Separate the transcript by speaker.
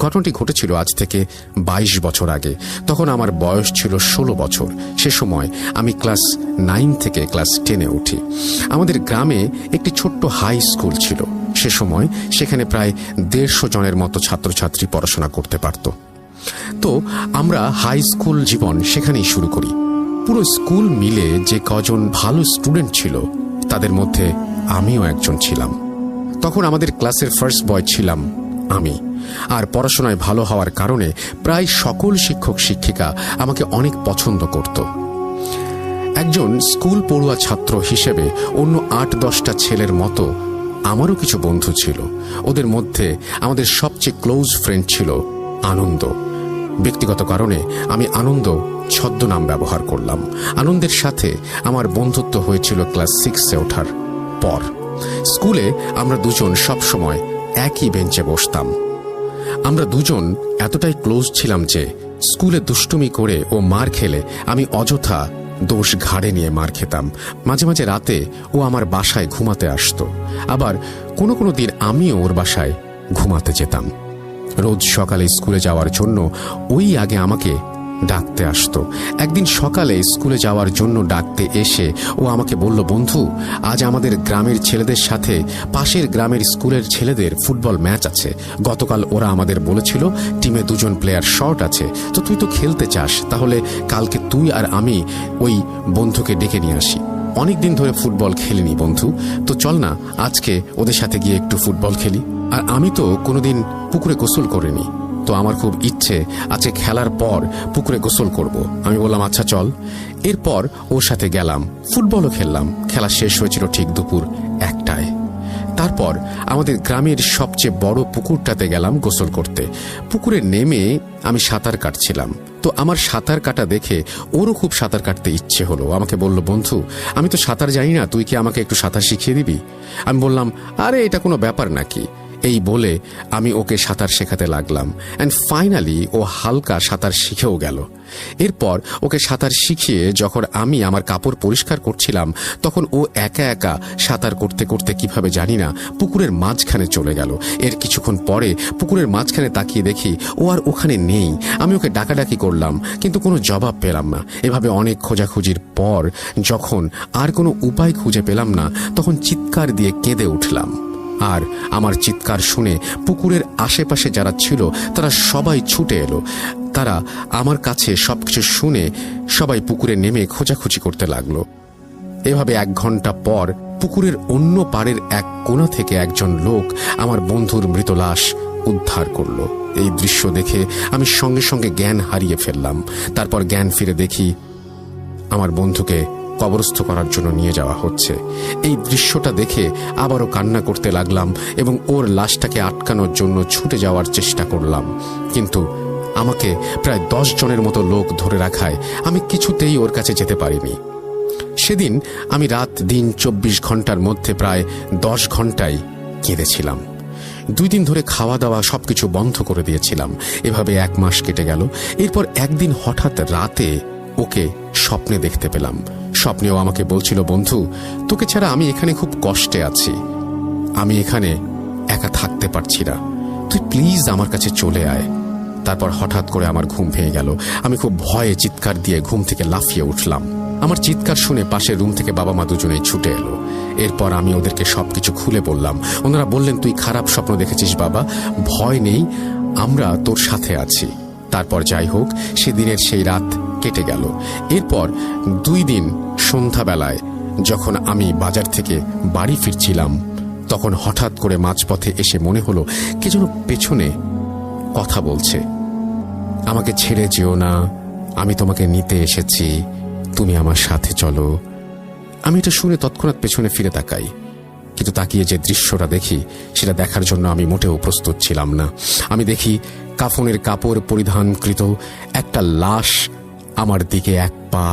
Speaker 1: ঘটনাটি ঘটেছিল আজ থেকে 22 বছর আগে। তখন আমার বয়স ছিল 16 বছর। সে সময় আমি ক্লাস 9 থেকে ক্লাস 10-এ উঠি। আমাদের গ্রামে একটি ছোট্ট হাই স্কুল ছিল। সে সময় সেখানে প্রায় 150 জনের মতো ছাত্রছাত্রী পড়াশোনা করতে পারত। তো আমরা হাই স্কুল জীবন সেখানেই শুরু করি। পুরো স্কুল মিলে যে কজন ভালো স্টুডেন্ট ছিল তাদের মধ্যে আমিও একজন ছিলাম। তখন আমাদের ক্লাসের ফার্স্ট বয় ছিলাম আমি। আর পড়াশোনায় ভালো হওয়ার কারণে প্রায় সকল শিক্ষক শিক্ষিকা আমাকে অনেক পছন্দ করত। একজন স্কুল পড়ুয়া ছাত্র হিসেবে অন্য 8-10টা ছেলের মতো আমারও কিছু বন্ধু ছিল। ওদের মধ্যে আমাদের সবচেয়ে ক্লোজ ফ্রেন্ড ছিল আনন্দ। ব্যক্তিগত কারণে আমি আনন্দ ছদ্মনাম ব্যবহার করলাম। আনন্দের সাথে আমার বন্ধুত্ব হয়েছিল ক্লাস 6-এ ওঠার পর। স্কুলে আমরা দুজন সবসময় একই বেঞ্চে বসতাম। আমরা দুজন এতটাই ক্লোজ ছিলাম যে স্কুলে দুষ্টুমি করে ও মার খেলে আমি অযথা দোষ ঘাড়ে নিয়ে মার খেতাম। মাঝে মাঝে রাতে ও আমার বাসায় ঘুমাতে আসতো, আবার কোনো কোনো দিন আমিও ওর বাসায় ঘুমাতে যেতাম। রোজ সকালে স্কুলে যাওয়ার জন্য ওই আগে আমাকে ডাকতে আসতো। একদিন সকালে স্কুলে যাওয়ার জন্য ডাকতে এসে ও আমাকে বলল, বন্ধু, আজ আমাদের গ্রামের ছেলেদের সাথে পাশের গ্রামের স্কুলের ছেলেদের ফুটবল ম্যাচ আছে। গতকাল ওরা আমাদের বলেছিল টিমে 2 জন প্লেয়ার শর্ট আছে, তো তুই তো খেলতে চাস, তাহলে কালকে তুই আর আমি ওই বন্ধুকে ডেকে নিয়ে আসি। অনেকদিন ধরে ফুটবল খেলিনি বন্ধু, তো চল না আজকে ওদের সাথে গিয়ে একটু ফুটবল খেলি। আর আমি তো কোনোদিন পুকুরে গোসল করিনি, তো আমার খুব ইচ্ছে আজকে খেলার পর পুকুরে গোসল করব। আমি বললাম আচ্ছা চল। এরপর ওর সাথে গেলাম, ফুটবলও খেললাম। খেলা শেষ হয়েছিল ঠিক দুপুর 1টায়। তারপর আমাদের গ্রামের সবচেয়ে বড় পুকুরটাতে গেলাম গোসল করতে। পুকুরে নেমে আমি সাঁতার কাটছিলাম, তো আমার সাঁতার কাটা দেখে ওরও খুব সাঁতার কাটতে ইচ্ছে হলো। আমাকে বলল, বন্ধু, আমি তো সাঁতার জানি না, তুই কি আমাকে একটু সাঁতার শিখিয়ে দিবি? আমি বললাম, আরে এটা কোনো ব্যাপার নাকি। এই বলে আমি ওকে সাঁতার শেখাতে লাগলাম। অ্যান্ড ফাইনালি ও হালকা সাঁতার শিখেও গেল। এরপর ওকে সাঁতার শিখিয়ে যখন আমি আমার কাপড় পরিষ্কার করছিলাম, তখন ও একা একা সাঁতার করতে করতে কিভাবে জানি না পুকুরের মাঝখানে চলে গেল। এর কিছুক্ষণ পরে পুকুরের মাঝখানে তাকিয়ে দেখি ও আর ওখানে নেই। আমি ওকে ডাকাডাকি করলাম, কিন্তু কোনো জবাব পেলাম না। এভাবে অনেক খোঁজাখুঁজির পর যখন আর কোনো উপায় খুঁজে পেলাম না, তখন চিৎকার দিয়ে কেঁদে উঠলাম। আর আমার চিৎকার শুনে পুকুরের আশেপাশে যারা ছিল তারা সবাই ছুটে এলো। তারা আমার কাছে সবকিছু শুনে সবাই পুকুরে নেমে খোঁজাখুঁজি করতে লাগলো। এভাবে 1 ঘন্টা পর পুকুরের অন্য পাড়ের এক কোণা থেকে একজন লোক আমার বন্ধুর মৃত লাশ উদ্ধার করলো। এই দৃশ্য দেখে আমি সঙ্গে সঙ্গে জ্ঞান হারিয়ে ফেললাম। তারপর জ্ঞান ফিরে দেখি আমার বন্ধুকে কবরস্থ করার জন্য নিয়ে যাওয়া হচ্ছে। এই দৃশ্যটা দেখে আবারও কান্না করতে লাগলাম এবং ওর লাশটাকে আটকানোর জন্য ছুটে যাওয়ার চেষ্টা করলাম, কিন্তু আমাকে প্রায় 10 জনের মতো লোক ধরে রাখায় আমি কিছুতেই ওর কাছে যেতে পারিনি। সেদিন আমি রাত দিন 24 ঘন্টার মধ্যে প্রায় 10 ঘন্টাই কেঁদেছিলাম। 2 দিন ধরে খাওয়া দাওয়া সবকিছু বন্ধ করে দিয়েছিলাম। এভাবে 1 মাস কেটে গেল। এরপর একদিন হঠাৎ রাতে ওকে স্বপ্নে দেখতে পেলাম। স্বপ্নেও আমাকে বলছিল, বন্ধু, তোকে ছাড়া আমি এখানে খুব কষ্টে আছি, আমি এখানে একা থাকতে পারছি না, তুই প্লিজ আমার কাছে চলে আয়। তারপর হঠাৎ করে আমার ঘুম ভেঙে গেল। আমি খুব ভয়ে চিৎকার দিয়ে ঘুম থেকে লাফিয়ে উঠলাম। আমার চিৎকার শুনে পাশের রুম থেকে বাবা মা দুজনেই ছুটে এলো। এরপর আমি ওদেরকে সবকিছু খুলে বললাম। ওনারা বললেন, তুই খারাপ স্বপ্ন দেখেছিস বাবা, ভয় নেই, আমরা তোর সাথে আছি। তারপর যাই হোক, সেদিনের সেই রাত কেটে গেল। এরপর 2 দিন সন্ধ্যাবেলায় যখন আমি বাজার থেকে বাড়ি ফিরছিলাম, তখন হঠাৎ করে মাঝপথে এসে মনে হলো কে যেন পেছনে কথা বলছে। আমাকে ছেড়ে যেও না, আমি তোমাকে নিতে এসেছি, তুমি আমার সাথে চলো। আমি এটা শুনে তৎক্ষণাৎ পেছনে ফিরে তাকাই, কিন্তু তাকিয়ে যে দৃশ্যটা দেখি সেটা দেখার জন্য আমি মোটেও প্রস্তুত ছিলাম না। আমি দেখি কাফনের কাপড় পরিধানকৃত একটা লাশ আমার দিকে 1 পা